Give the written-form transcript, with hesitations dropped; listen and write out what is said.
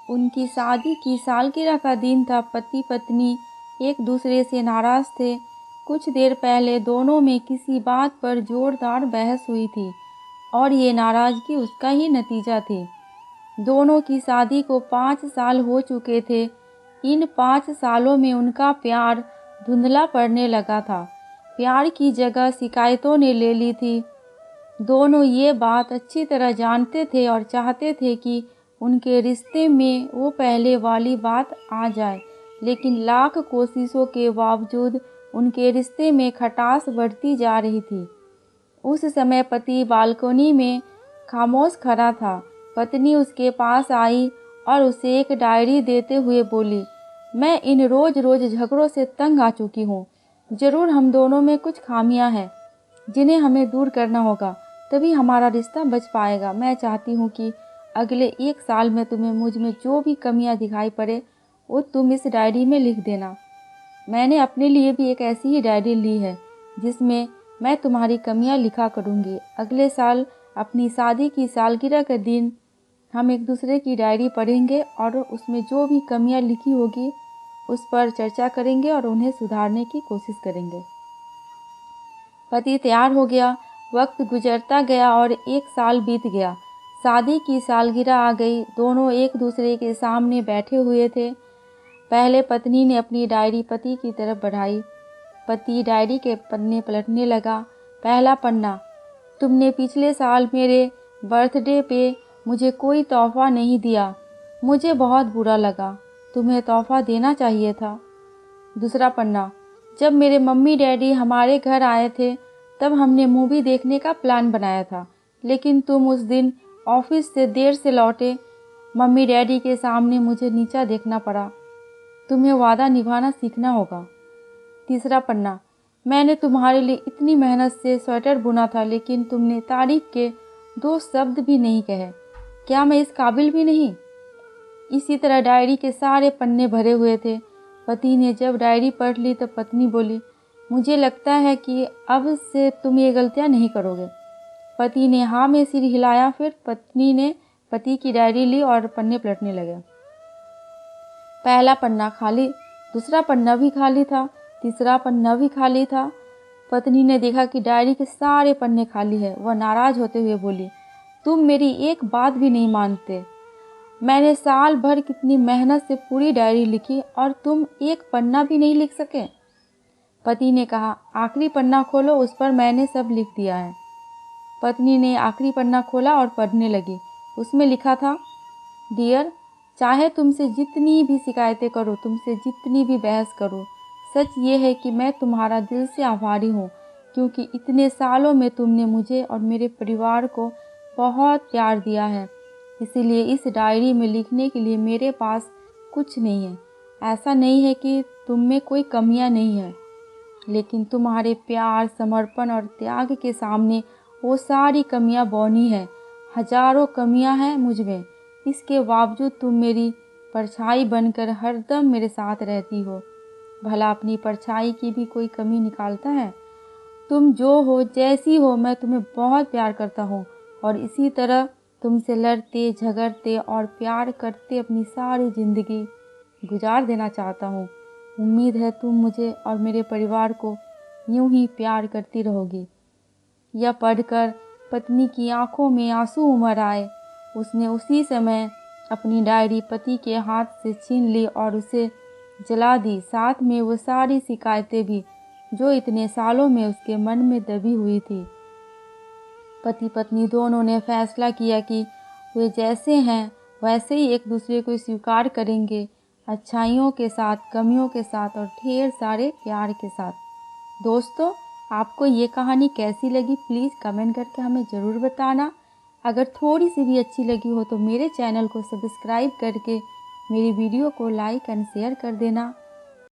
उनकी शादी की सालगिरह का दिन था। पति पत्नी एक दूसरे से नाराज़ थे। कुछ देर पहले दोनों में किसी बात पर जोरदार बहस हुई थी और ये नाराज़गी उसका ही नतीजा थी। दोनों की शादी को 5 साल हो चुके थे। इन 5 सालों में उनका प्यार धुंधला पड़ने लगा था। प्यार की जगह शिकायतों ने ले ली थी। दोनों ये बात अच्छी तरह जानते थे और चाहते थे कि उनके रिश्ते में वो पहले वाली बात आ जाए, लेकिन लाख कोशिशों के बावजूद उनके रिश्ते में खटास बढ़ती जा रही थी। उस समय पति बालकनी में खामोश खड़ा था। पत्नी उसके पास आई और उसे एक डायरी देते हुए बोली, मैं इन रोज़ रोज़ झगड़ों से तंग आ चुकी हूँ। ज़रूर हम दोनों में कुछ खामियां हैं जिन्हें हमें दूर करना होगा, तभी हमारा रिश्ता बच पाएगा। मैं चाहती हूँ कि अगले 1 साल में तुम्हें मुझ में जो भी कमियां दिखाई पड़े वो तुम इस डायरी में लिख देना। मैंने अपने लिए भी एक ऐसी ही डायरी ली है जिसमें मैं तुम्हारी कमियां लिखा करूँगी। अगले साल अपनी शादी की सालगिरह के दिन हम एक दूसरे की डायरी पढ़ेंगे और उसमें जो भी कमियां लिखी होगी उस पर चर्चा करेंगे और उन्हें सुधारने की कोशिश करेंगे। पति तैयार हो गया। वक्त गुजरता गया और 1 साल बीत गया। शादी की सालगिरह आ गई। दोनों एक दूसरे के सामने बैठे हुए थे। पहले पत्नी ने अपनी डायरी पति की तरफ बढ़ाई। पति डायरी के पन्ने पलटने लगा। पहला पन्ना, तुमने पिछले साल मेरे बर्थडे पे मुझे कोई तोहफ़ा नहीं दिया। मुझे बहुत बुरा लगा। तुम्हें तोहफ़ा देना चाहिए था। दूसरा पन्ना, जब मेरे मम्मी डैडी हमारे घर आए थे तब हमने मूवी देखने का प्लान बनाया था, लेकिन तुम उस दिन ऑफिस से देर से लौटे। मम्मी डैडी के सामने मुझे नीचा देखना पड़ा। तुम्हें वादा निभाना सीखना होगा। तीसरा पन्ना, मैंने तुम्हारे लिए इतनी मेहनत से स्वेटर बुना था, लेकिन तुमने तारीफ के 2 शब्द भी नहीं कहे। क्या मैं इस काबिल भी नहीं? इसी तरह डायरी के सारे पन्ने भरे हुए थे। पति ने जब डायरी पढ़ ली तब पत्नी बोली, मुझे लगता है कि अब से तुम ये गलतियां नहीं करोगे। पति ने हाँ में सिर हिलाया। फिर पत्नी ने पति की डायरी ली और पन्ने पलटने लगे। पहला पन्ना खाली, दूसरा पन्ना भी खाली था, तीसरा पन्ना भी खाली था। पत्नी ने देखा कि डायरी के सारे पन्ने खाली है। वह नाराज़ होते हुए बोली, तुम मेरी एक बात भी नहीं मानते। मैंने साल भर कितनी मेहनत से पूरी डायरी लिखी और तुम एक पन्ना भी नहीं लिख सके। पति ने कहा, आखिरी पन्ना खोलो, उस पर मैंने सब लिख दिया है। पत्नी ने आखिरी पन्ना खोला और पढ़ने लगी। उसमें लिखा था, डियर, चाहे तुमसे जितनी भी शिकायतें करो, तुमसे जितनी भी बहस करो, सच ये है कि मैं तुम्हारा दिल से आभारी हूँ, क्योंकि इतने सालों में तुमने मुझे और मेरे परिवार को बहुत प्यार दिया है। इसीलिए इस डायरी में लिखने के लिए मेरे पास कुछ नहीं है। ऐसा नहीं है कि तुम में कोई कमियां नहीं है, लेकिन तुम्हारे प्यार, समर्पण और त्याग के सामने वो सारी कमियां बौनी हैं। हजारों कमियां हैं मुझ में, इसके बावजूद तुम मेरी परछाई बनकर हरदम मेरे साथ रहती हो। भला अपनी परछाई की भी कोई कमी निकालता है? तुम जो हो, जैसी हो, मैं तुम्हें बहुत प्यार करता हूँ और इसी तरह तुमसे लड़ते, झगड़ते और प्यार करते अपनी सारी ज़िंदगी गुजार देना चाहता हूँ। उम्मीद है तुम मुझे और मेरे परिवार को यूं ही प्यार करती रहोगी। यह पढ़कर पत्नी की आंखों में आंसू उमड़ आए। उसने उसी समय अपनी डायरी पति के हाथ से छीन ली और उसे जला दी, साथ में वो सारी शिकायतें भी जो इतने सालों में उसके मन में दबी हुई थी। पति पत्नी दोनों ने फैसला किया कि वे जैसे हैं वैसे ही एक दूसरे को स्वीकार करेंगे, अच्छाइयों के साथ, कमियों के साथ और ढेर सारे प्यार के साथ। दोस्तों, आपको ये कहानी कैसी लगी प्लीज़ कमेंट करके हमें ज़रूर बताना। अगर थोड़ी सी भी अच्छी लगी हो तो मेरे चैनल को सब्सक्राइब करके मेरी वीडियो को लाइक एंड शेयर कर देना।